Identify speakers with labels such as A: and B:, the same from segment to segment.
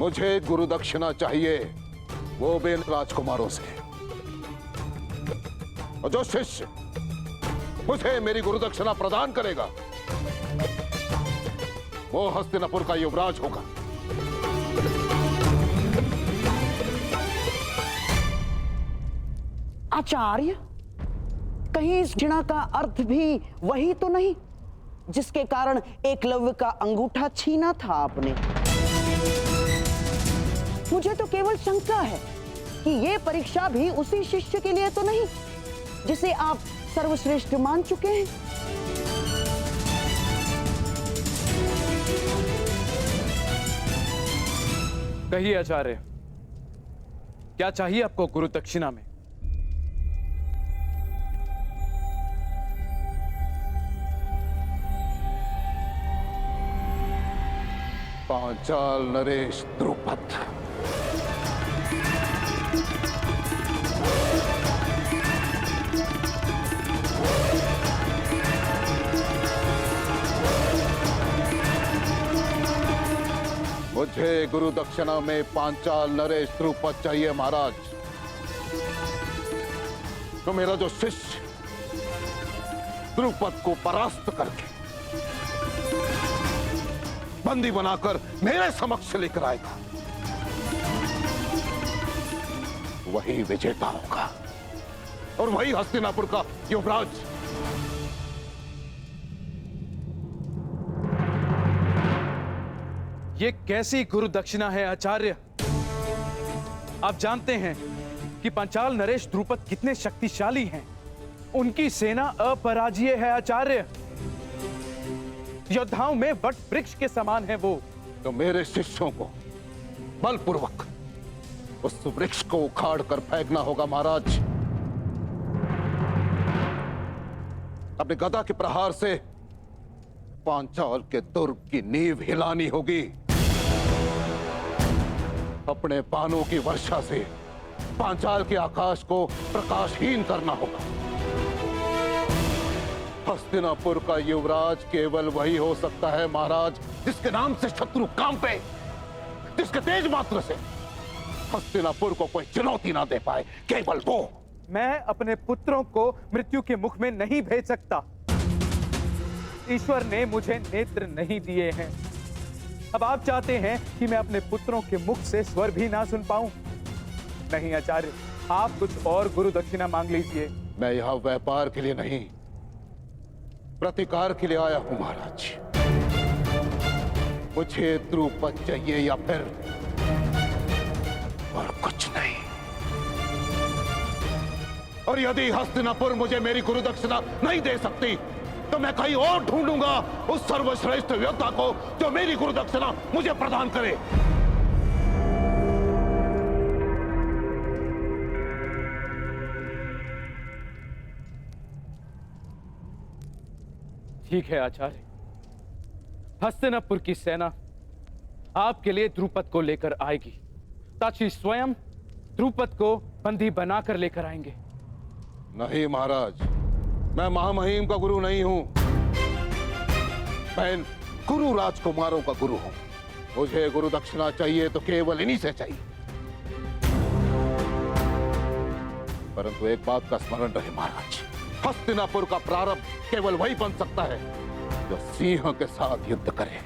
A: मुझे गुरु दक्षिणा चाहिए, वो भी इन राजकुमारों से। और जो शिष्य मुझे मेरी गुरु दक्षिणा प्रदान करेगा वो हस्तिनापुर का युवराज होगा।
B: आचार्य, कहीं इस दक्षिणा का अर्थ भी वही तो नहीं जिसके कारण एकलव्य का अंगूठा छीना था आपने? मुझे तो केवल शंका है कि ये परीक्षा भी उसी शिष्य के लिए तो नहीं जिसे आप सर्वश्रेष्ठ मान चुके हैं।
C: कहिए आचार्य, क्या चाहिए आपको गुरु दक्षिणा में?
A: पांचाल नरेश द्रुपद। मुझे गुरु दक्षिणा में पांचाल नरेश द्रुपद चाहिए महाराज। तो मेरा जो शिष्य द्रुपद को परास्त करके बंदी बनाकर मेरे समक्ष लेकर आएगा वही विजेता होगा और वही हस्तिनापुर का युवराज।
C: ये कैसी गुरु दक्षिणा है आचार्य? आप जानते हैं कि पांचाल नरेश द्रुपद कितने शक्तिशाली हैं। उनकी सेना अपराजेय है आचार्य। योद्धाओं में वट वृक्ष के समान है वो।
A: तो मेरे शिष्यों को बलपूर्वक उस वृक्ष को उखाड़ कर फेंकना होगा महाराज। अपने गदा के प्रहार से पांचाल के दुर्ग की नींव हिलानी होगी। अपने बाणों की वर्षा से पांचाल के आकाश को प्रकाशहीन करना होगा। हस्तिनापुर का युवराज केवल वही हो सकता है महाराज जिसके नाम से शत्रु कांपे, जिसके तेज मात्र से हस्तिनापुर को कोई चुनौती ना दे पाए, केवल वो।
C: मैं अपने पुत्रों को मृत्यु के मुख में नहीं भेज सकता। ईश्वर ने मुझे नेत्र नहीं दिए हैं। अब आप चाहते हैं कि मैं अपने पुत्रों के मुख से स्वर भी ना सुन पाऊं? नहीं आचार्य, आप कुछ और गुरु दक्षिणा मांग लीजिए।
A: मैं यहां व्यापार के लिए नहीं, प्रतिकार के लिए आया हूं महाराज। मुझे द्रुपद चाहिए या फिर और कुछ नहीं। और यदि हस्तिनापुर मुझे मेरी गुरु दक्षिणा नहीं दे सकती तो मैं कहीं और ढूंढूंगा उस सर्वश्रेष्ठ योद्धा को जो मेरी गुरु दक्षिणा मुझे प्रदान करे।
C: ठीक है आचार्य, हस्तिनापुर की सेना आपके लिए द्रुपद को लेकर आएगी। ताची स्वयं द्रुपद को बंदी बनाकर लेकर आएंगे।
A: नहीं महाराज, मैं महामहिम का गुरु नहीं हूं। मैं गुरु राजकुमारों का गुरु हूं। मुझे गुरु दक्षिणा चाहिए तो केवल इन्हीं से चाहिए। परंतु एक बात का स्मरण रहे महाराज, हस्तिनापुर का प्रारंभ केवल वही बन सकता है जो सिंह के साथ युद्ध करे,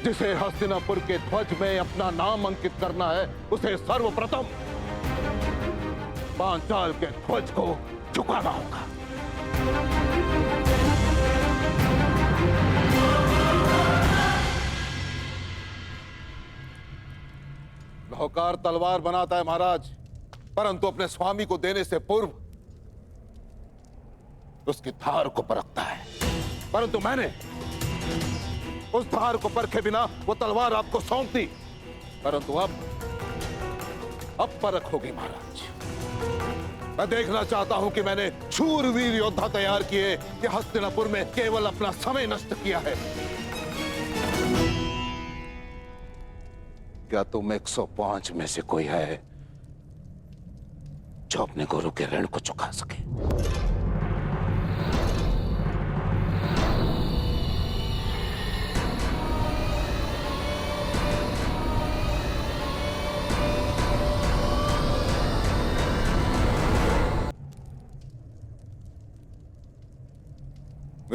A: जिसे हस्तिनापुर के ध्वज में अपना नाम अंकित करना है। उसे सर्वप्रथम पांचाल के ध्वज को झुकाना होगा। नौकार तलवार बनाता है महाराज, परंतु अपने स्वामी को देने से पूर्व उसकी धार को परखता है। परंतु मैंने उस धार को परखे बिना वो तलवार आपको सौंप दी। परंतु अब परख होगी महाराज। मैं देखना चाहता हूं कि मैंने शूरवीर योद्धा तैयार किए कि हस्तिनापुर में केवल अपना समय नष्ट किया है। क्या तुम 105 में से कोई है जो अपने गुरु के ऋण को चुका सके?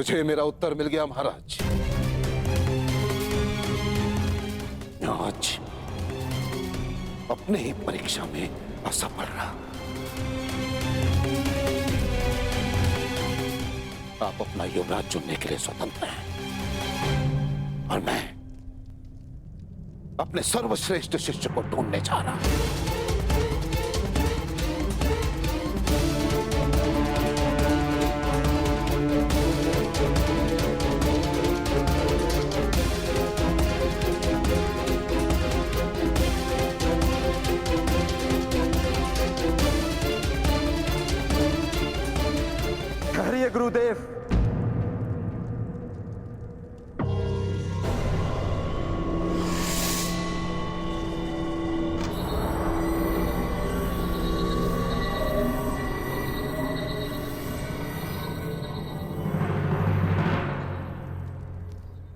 A: मुझे मेरा उत्तर मिल गया महाराज। आज अपने ही परीक्षा में असफल रहा। आप अपना युवराज चुनने के लिए स्वतंत्र हैं और मैं अपने सर्वश्रेष्ठ शिष्य को ढूंढने जा रहा हूं।
D: ठहरिए गुरुदेव।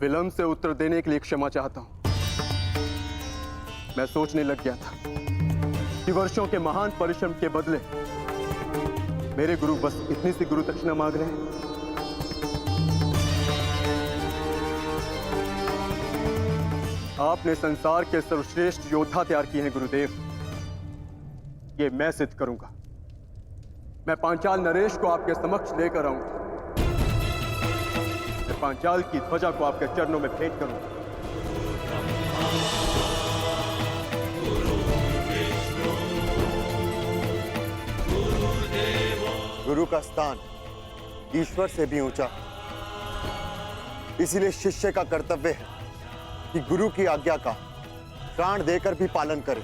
D: विलंब से उत्तर देने के लिए क्षमा चाहता हूं। मैं सोचने लग गया था कि वर्षों के महान परिश्रम के बदले मेरे गुरु बस इतनी सी गुरु दक्षिणा मांग रहे हैं। आपने संसार के सर्वश्रेष्ठ योद्धा तैयार किए हैं गुरुदेव। ये मैं सिद्ध करूंगा। मैं पांचाल नरेश को आपके समक्ष लेकर आऊंगा। मैं पांचाल की ध्वजा को आपके चरणों में भेंट करूंगा।
E: गुरु का स्थान ईश्वर से भी ऊंचा, इसीलिए शिष्य का कर्तव्य है कि गुरु की आज्ञा का प्राण देकर भी पालन करे।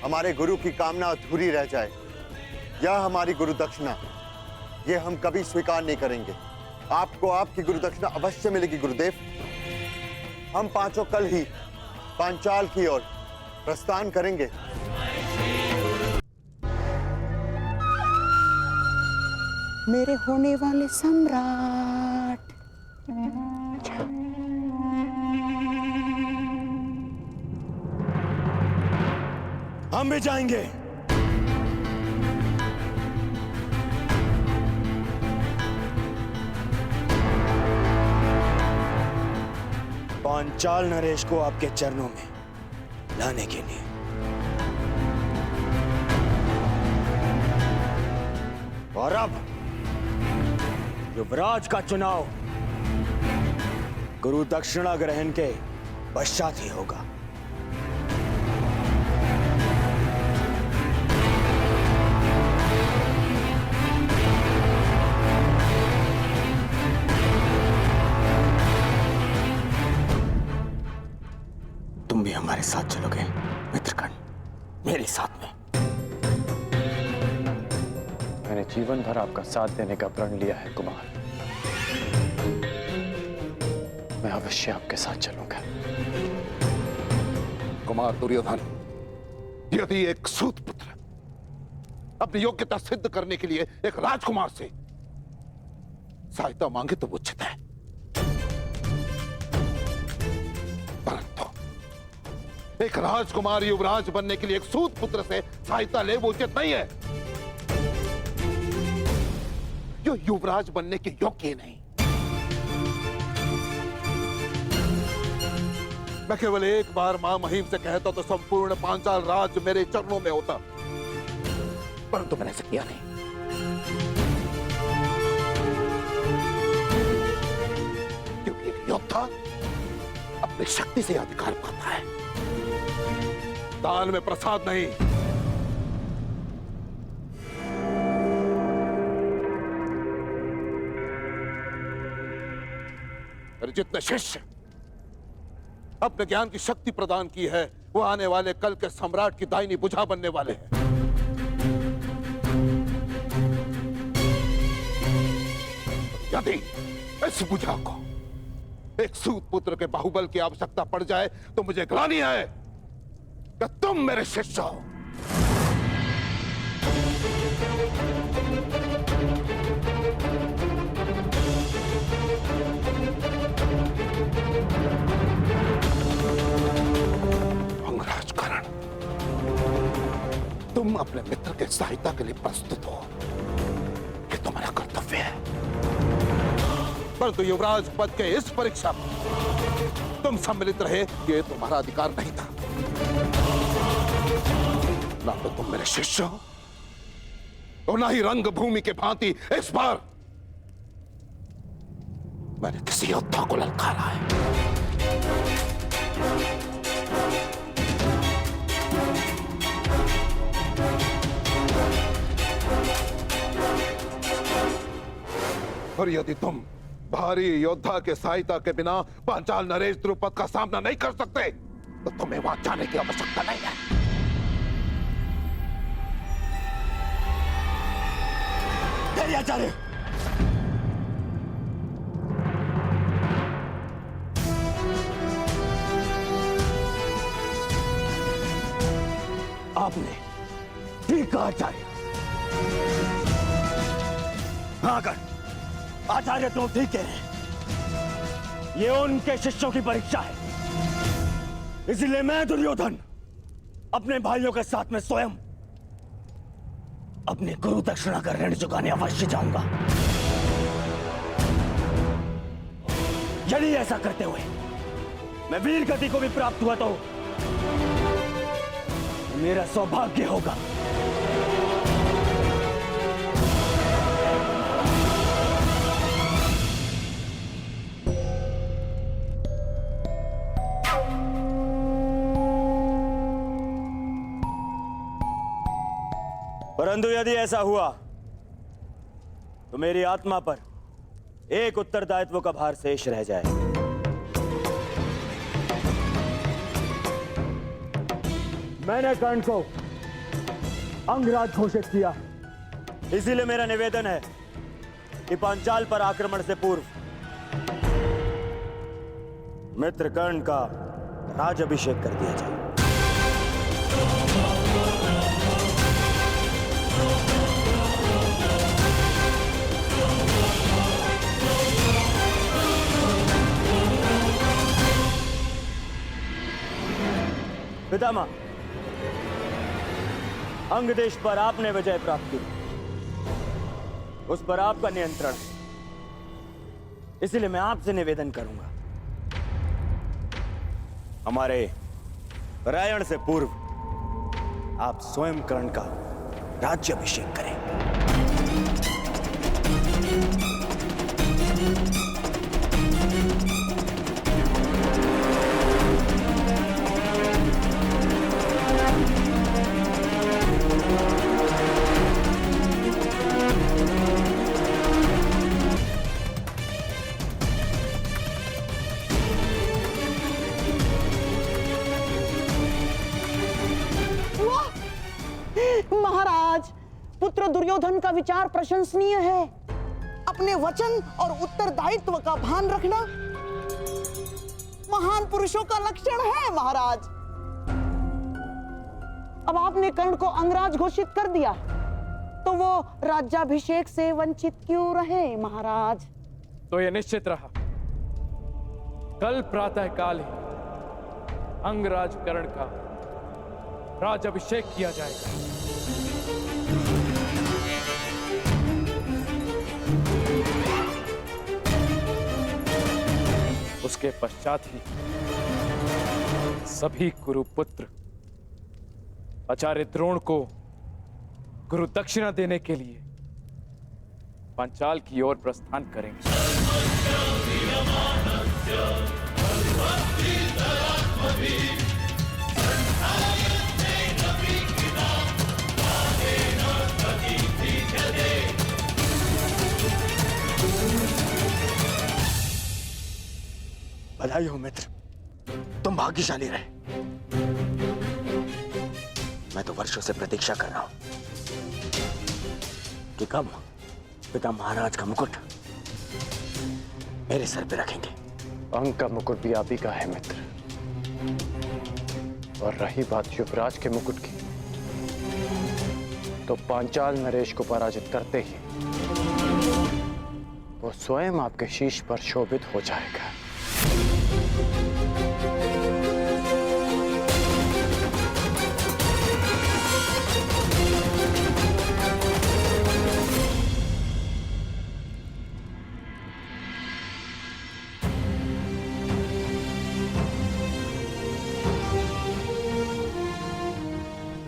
E: हमारे गुरु की कामना अधूरी रह जाए, यह हमारी गुरु दक्षिणा, यह हम कभी स्वीकार नहीं करेंगे। आपको आपकी गुरु दक्षिणा अवश्य मिलेगी गुरुदेव। हम पांचों कल ही पांचाल की ओर प्रस्थान करेंगे।
B: मेरे होने वाले सम्राट।
E: हम भी जाएंगे। पांचाल नरेश को आपके चरणों में लाने के लिए। और अब युवराज का चुनाव गुरु दक्षिणा ग्रहण के पश्चात ही होगा।
D: तुम भी हमारे साथ चलोगे मित्रगण, मेरे साथ में। मैंने जीवन भर आपका साथ देने का प्रण लिया है कुमार। मैं अवश्य आपके साथ चलूंगा।
A: कुमार दुर्योधन, यदि एक सूत पुत्र अपनी योग्यता सिद्ध करने के लिए एक राजकुमार से सहायता मांगे तो उचित है, परंतु एक राजकुमार युवराज बनने के लिए एक सूत पुत्र से सहायता ले वो उचित नहीं है। जो युवराज बनने के योग्य ही नहीं। मैं केवल एक बार मां महिम से कहता तो संपूर्ण पांचाल राज मेरे चरणों में होता, परंतु मैंने ऐसा किया नहीं। क्योंकि एक योद्धा अपनी शक्ति से अधिकार पाता है, दान में प्रसाद नहीं। जितने शिष्य अपने ज्ञान की शक्ति प्रदान की है, वो आने वाले कल के सम्राट की दाहिनी भुजा बनने वाले हैं। यदि इस भुजा को एक सूत पुत्र के बाहुबल की आवश्यकता पड़ जाए तो मुझे ग्लानि है कि तुम मेरे शिष्य हो। अंगराज कर्ण, तुम अपने मित्र के सहायता के लिए प्रस्तुत हो कि तुम्हारा कर्तव्य है। परंतु युवराज पद के इस परीक्षा में तुम सम्मिलित रहे, ये तुम्हारा अधिकार नहीं था। ना तो तुम मेरे शिष्य हो और ना ही रंगभूमि के भांति इस बार मैंने किसी योद्धा को ललकारा है। और यदि तुम भारी योद्धा के सहायता के बिना पांचाल नरेश द्रुपद का सामना नहीं कर सकते तो तुम्हें वहां जाने की आवश्यकता नहीं है।
E: आचार्य,
F: आपने ठीक कहा आचार्य। हाँ कर आचार्य, तुम ठीक कह रहे हैं। ये उनके शिष्यों की परीक्षा है, इसलिए मैं दुर्योधन अपने भाइयों के साथ में स्वयं अपने गुरु दक्षिणा का ऋण चुकाने अवश्य जाऊंगा। यदि ऐसा करते हुए मैं वीर गति को भी प्राप्त हुआ तो मेरा सौभाग्य होगा। परंतु यदि ऐसा हुआ तो मेरी आत्मा पर एक उत्तरदायित्व का भार शेष रह जाए। मैंने कर्ण को अंगराज घोषित किया, इसीलिए मेरा निवेदन है कि पांचाल पर आक्रमण से पूर्व मित्र कर्ण का राजाभिषेक कर दिया जाए। पितामह, अंग देश पर आपने विजय प्राप्त की, उस पर आपका नियंत्रण है, इसलिए मैं आपसे निवेदन करूंगा, हमारे परायण से पूर्व आप स्वयं कर्ण का राज्याभिषेक करें।
B: महाराज, पुत्र दुर्योधन का विचार प्रशंसनीय है। अपने वचन और उत्तरदायित्व का भान रखना महान पुरुषों का लक्षण है महाराज। अब आपने कर्ण को अंगराज घोषित कर दिया तो वो राज्याभिषेक से वंचित क्यों रहे महाराज?
C: तो यह निश्चित रहा, कल प्रातः काल ही अंगराज कर्ण का राज्याभिषेक किया जाएगा। उसके पश्चात ही सभी कुरुपुत्र आचार्य द्रोण को गुरु दक्षिणा देने के लिए पांचाल की ओर प्रस्थान करेंगे।
F: बधाई हो मित्र, तुम भाग्यशाली रहे। मैं तो वर्षों से प्रतीक्षा कर रहा हूं कि कब पिता महाराज का मुकुट मेरे सर पे रखेंगे।
D: अंग का मुकुट भी आप ही का है मित्र, और रही बात युवराज के मुकुट की, तो पांचाल नरेश को पराजित करते ही वो स्वयं आपके शीश पर शोभित हो जाएगा।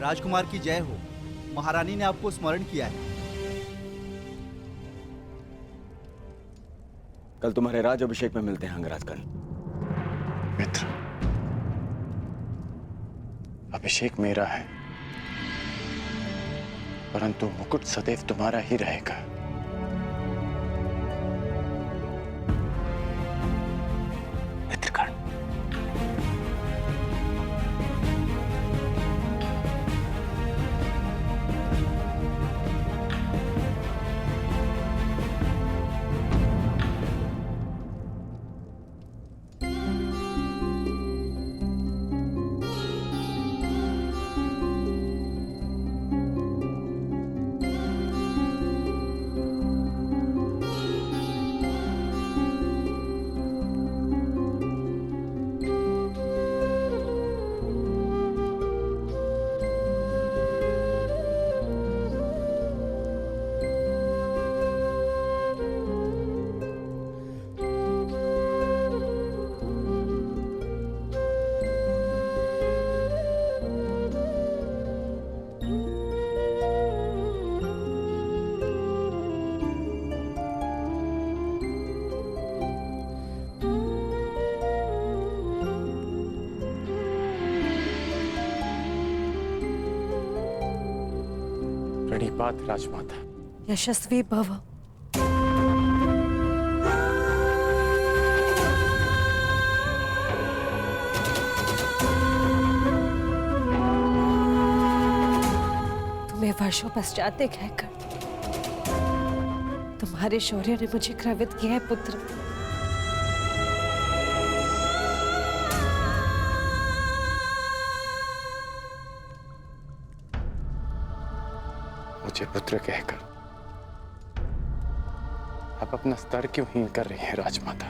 G: राजकुमार की जय हो। महारानी ने आपको स्मरण किया है।
F: कल तुम्हारे राज अभिषेक में मिलते हैं अंगराज कर्ण।
D: मित्र, अभिषेक मेरा है, परंतु मुकुट सदैव तुम्हारा ही रहेगा। मित्रकर्ण,
H: प्रणिपात राजमाता।
I: यशस्वी भव। तुम्हें वर्षों पश्चात देखकर तुम्हारे शौर्य ने मुझे गर्वित किया है पुत्र।
H: मुझे पुत्र कहकर आप अपना स्तर क्यों हीन कर रही हैं राजमाता?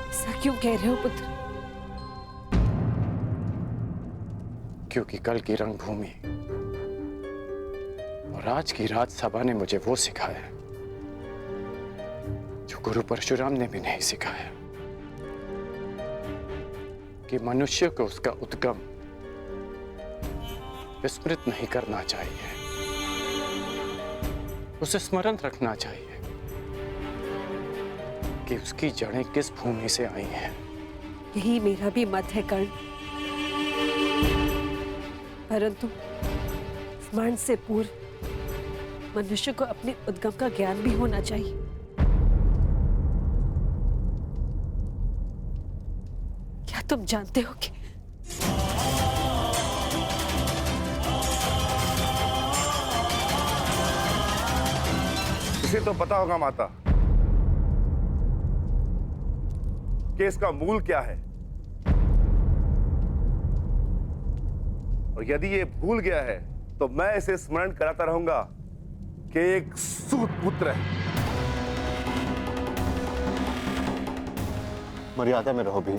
I: ऐसा क्यों कह रहे हो पुत्र?
H: क्योंकि कल की रंगभूमि और आज की राजसभा ने मुझे वो सिखाया जो गुरु परशुराम ने भी नहीं सिखाया, कि मनुष्य को उसका उद्गम विस्मृत नहीं करना चाहिए, उसे स्मरण रखना चाहिए कि उसकी जड़ें किस भूमि से आई हैं।
I: यही मेरा भी मत है कर्ण, परंतु स्मरण से पूर्व मनुष्य को अपने उद्गम का ज्ञान भी होना चाहिए। क्या तुम जानते हो कि
J: इसे तो पता होगा माता कि इसका मूल क्या है, और यदि ये भूल गया है तो मैं इसे स्मरण कराता रहूंगा कि एक सूत पुत्र है।
E: मर्यादा में रहो भी।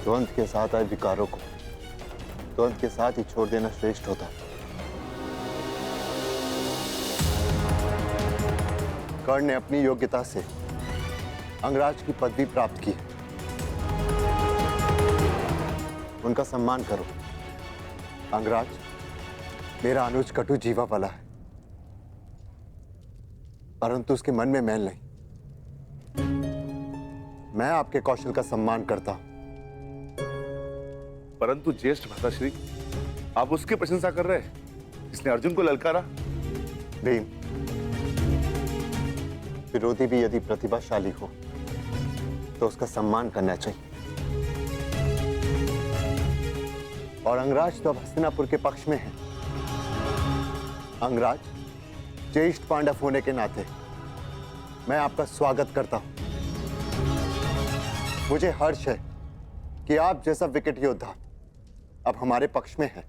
E: द्वंद के साथ आए विकारों को द्वंद के साथ ही छोड़ देना श्रेष्ठ होता है। कर्ण ने अपनी योग्यता से अंगराज की पदवी प्राप्त की। उनका सम्मान करो। अंगराज मेरा अनुज कटु जीवा वाला है, परंतु उसके मन में मैल नहीं। मैं आपके कौशल का सम्मान करता हूं।
J: परंतु ज्येष्ठ भ्राताश्री, आप उसकी प्रशंसा कर रहे हैं जिसने अर्जुन को ललकारा।
E: भीम, विरोधी भी यदि प्रतिभाशाली हो तो उसका सम्मान करना चाहिए। और अंगराज तो अब हस्तिनापुर के पक्ष में है। अंगराज, ज्येष्ठ पांडव होने के नाते मैं आपका स्वागत करता हूं। मुझे हर्ष है कि आप जैसा विकट योद्धा अब हमारे पक्ष में है।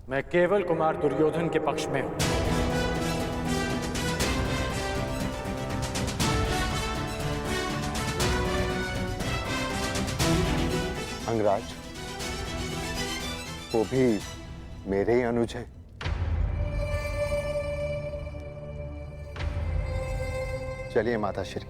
H: मैं केवल कुमार दुर्योधन के पक्ष में हूं।
E: अंगराज, वो भी मेरे ही अनुज है। चलिए माताश्री,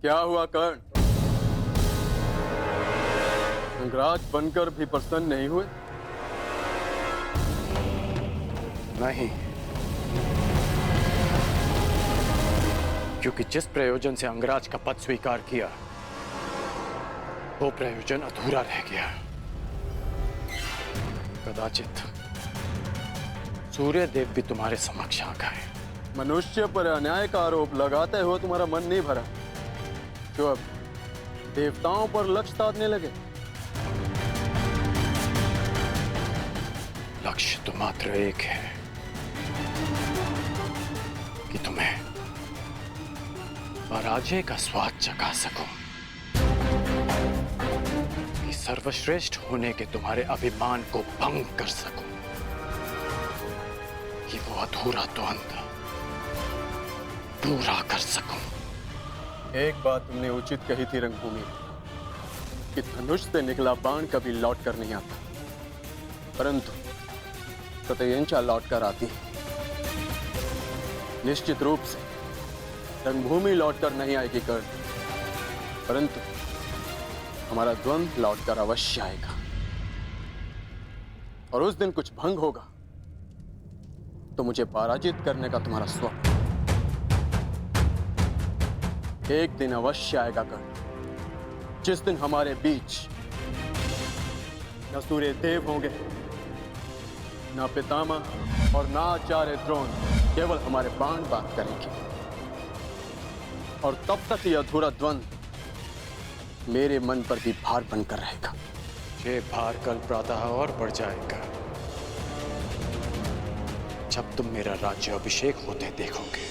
D: क्या हुआ कर्ण? अंगराज बनकर भी प्रसन्न नहीं हुए?
H: नहीं, क्योंकि जिस प्रयोजन से अंगराज का पद स्वीकार किया वो प्रयोजन अधूरा रह गया। कदाचित सूर्यदेव भी तुम्हारे समक्ष आ गए।
D: मनुष्य पर अन्याय का आरोप लगाते हुए तुम्हारा मन नहीं भरा, जो अब देवताओं पर लक्ष्य साधने लगे?
H: लक्ष्य तो मात्र एक है कि तुम्हें पराजय का स्वाद चखा सकूं, कि सर्वश्रेष्ठ होने के तुम्हारे अभिमान को भंग कर सकूं, कि वो अधूरा द्वंद्व पूरा कर सकूं।
D: एक बात तुमने उचित कही थी रंगभूमि, कि धनुष से निकला बाण कभी लौट कर नहीं आता, परंतु सतयंचा लौट कर आती है। निश्चित रूप से रंगभूमि लौट कर नहीं आएगी कर्ण, परंतु हमारा द्वंद्व लौट कर अवश्य आएगा। और उस दिन कुछ भंग होगा तो मुझे पराजित करने का तुम्हारा स्वप्न एक दिन अवश्य आएगा कर्ण, जिस दिन हमारे बीच न सूर्य देव होंगे, न पितामह और न आचार्य द्रोण, केवल हमारे बाण बात करेंगे। और तब तक यह अधूरा द्वंद्व मेरे मन पर भी भार बनकर रहेगा।
H: ये भार कल प्रातः और बढ़ जाएगा जब तुम मेरा राज्य अभिषेक होते देखोगे।